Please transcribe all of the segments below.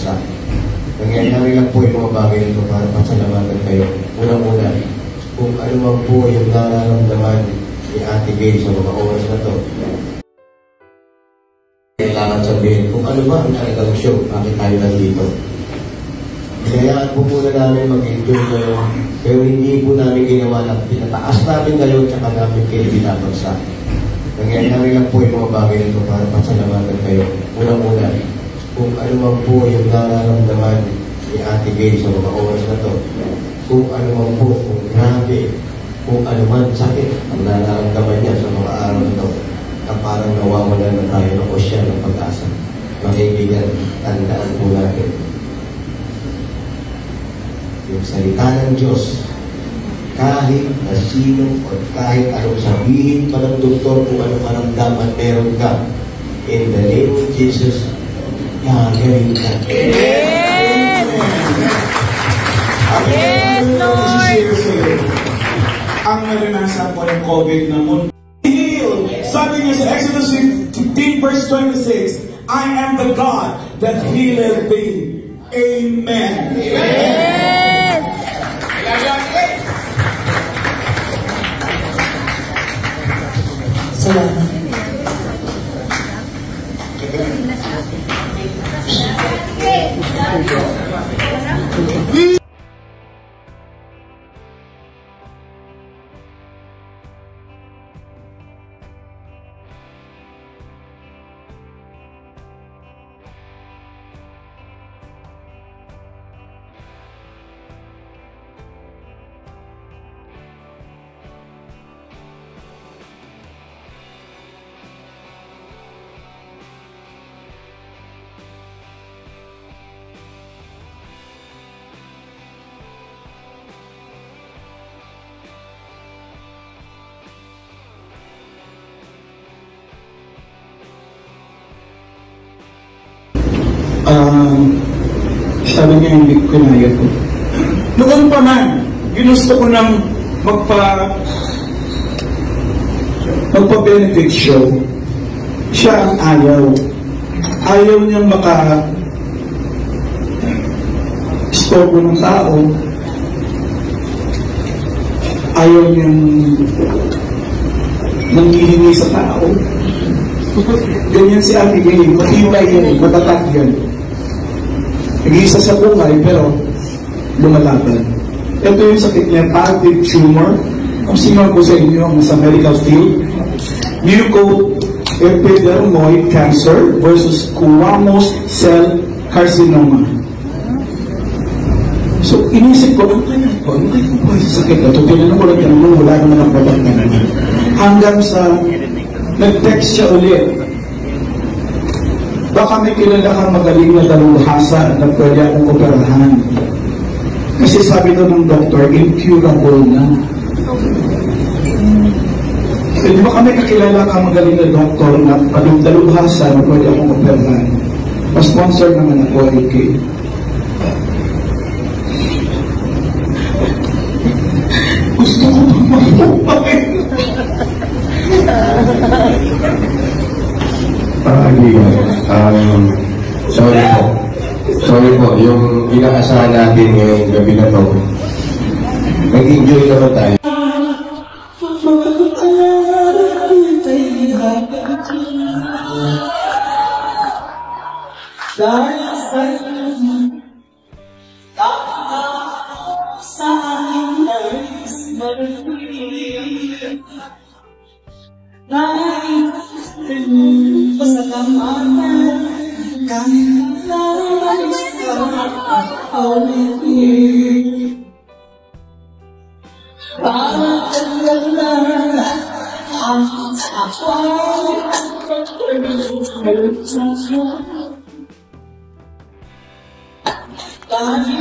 bansa. Nangyayari lang po yung mga bagay nito para pasalamatan kayo. Unang-una, kung ano man po yung nararamdaman ni Ate Gay sa mga oras na to, kailangan sabihin kung ano ba ang talagang show, bakit tayo nandito. Kayaan po muna namin mag-enjoy kayo, pero hindi po namin ginawa na pinataas namin kayo at saka namin kayo binabagsak. Nangyayari lang po yung mga bagay nito para pasalamatan kayo. Unang-una, kung ano man po yung nararamdaman ni Ate Gay sa mga oras na to, kung ano man po, kung grabe, kung ano man sakit ang nararamdaman niya sa mga araw na to, na parang nawawala na tayo ng osyan ng pag-asa. Mga kaibigan, tandaan po natin. Yung salita ng Diyos, kahit na sino o kahit anong sabihin pa ng doktor kung anong maramdaman meron ka, in the name of Jesus, gagawin ka. Yes! Yes, Lord! Ang naranasan po ng COVID na mundo. Sabi niya sa Exodus 15 verse 26, I am the God that healeth thee. Amen. Yes! Salamat. Sabi niya hindi ko kinaya ko. Noon pa man, ginusto ko nang magpa-benefit show. Siya ang ayaw. Ayaw niyang maka-istorbo ng tao. Ayaw niyang nanghihingi sa tao. Ganyan si Ate Gay. Matibay yan. Matatag yan. Nag-iisa sa buhay, pero lumalaban. Ito yung sakit niya, palliative tumor. Kung sino ko sa inyo ang sa medical field, mucoepidermoid cancer versus squamous cell carcinoma. So, inisip ko, ano kaya ito? Ano kaya ito sa sakit na ito? Tinanong ko lang yan, wala naman ang product na naman. Hanggang sa, nag-text siya ulit. Baka may kilala kang magaling na dalubhasa na pwede akong operahan. Kasi sabi daw ng doktor, incurable na. Eh, di ba kami kakilala kang magaling na doktor na dalubhasa na pwede akong operahan? Pa-sponsor naman ako, AK. Gusto ko bang mabuhay? Sorry po, yung inaasahan natin ngayong gabi na to, nag-enjoy naman tayo. Dahil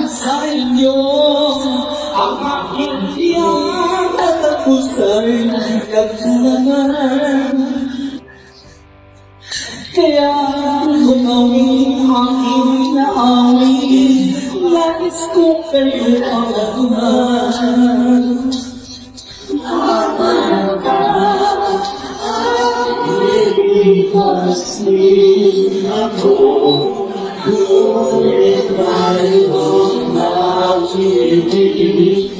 sa inyo, ang aking tiyan at ako sa'y nagtulanan. Kaya kung gawin ang inaawin, nais ko kayo ang agunan. Iligtas niyo ako ngunit mayroong nakikinig,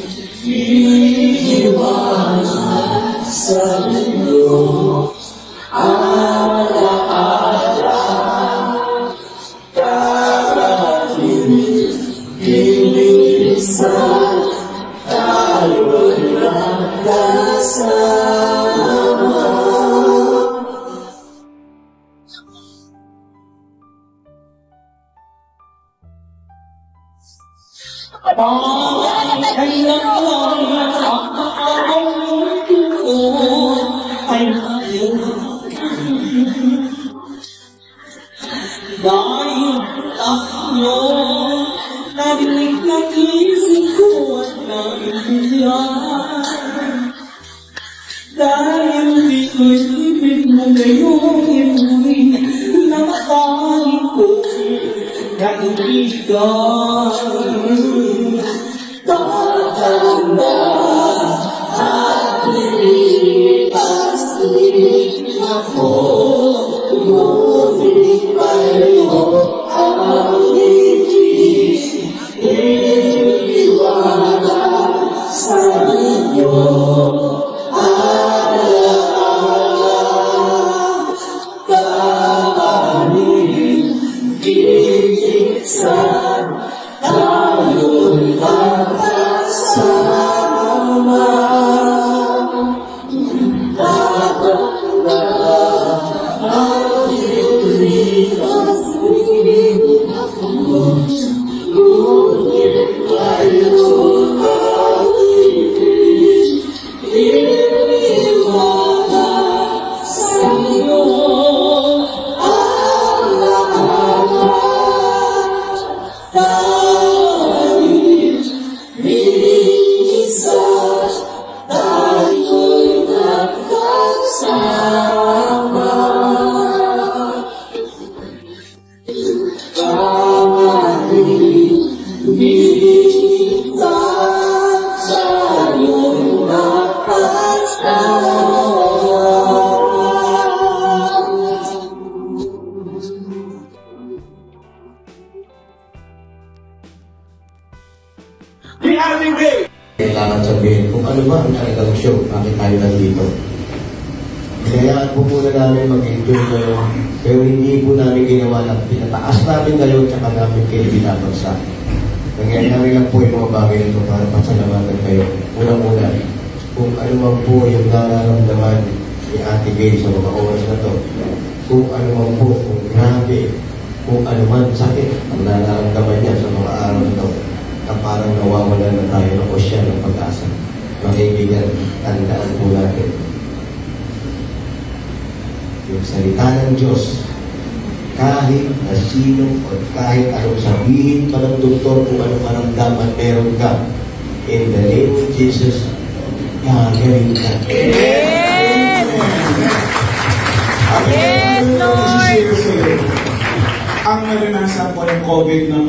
iiwanan sa inyo. Alaala, karating kinisan, tayo'y magkasama. Dahil tayo, narinig ng isip ko at naiintindihan. Dahil di ko'y ibig mo ngayong imuwi, namatay ko'y kaibigan. Tatanda at inipasin ako, ngunit mayroong ang ngiti, iiwanan sa inyo. Alaala, kamaning gigisan, tayo'y magkasama. Tatanda at inipasin ako, ngunit mayroong ang ngiti, iiwanan sa inyo. Alaala, dahil minsan tayo'y magkasama. Dahil minsan tayo'y magkasama. Kailangan sabihin kung ano ba ang talagang show, bakit tayo nandito. Kayaan po muna namin mag-enjoy kayo, pero hindi po namin ginawa na pinataas namin kayo at saka namin kayo binabagsak. Nangyayari lang po yung mga bagay nito para pasalamatan kayo. Unang-una, kung ano man po yung nararamdaman ni Ate Gay sa mga oras na to, kung ano man po, kung grabe, kung ano man sakit ang nararamdaman niya sa mga araw na to, na parang nawawala na tayo ng osyan ng pag-asa. Mga kaibigan, tandaan po natin. Yung salita ng Diyos, kahit na sino o kahit anong sabihin pa ng doktor kung anong maramdaman meron ka, in the name of Jesus, gagaling ka. Yes! Yes, Lord! Ang naranasan ko ng COVID na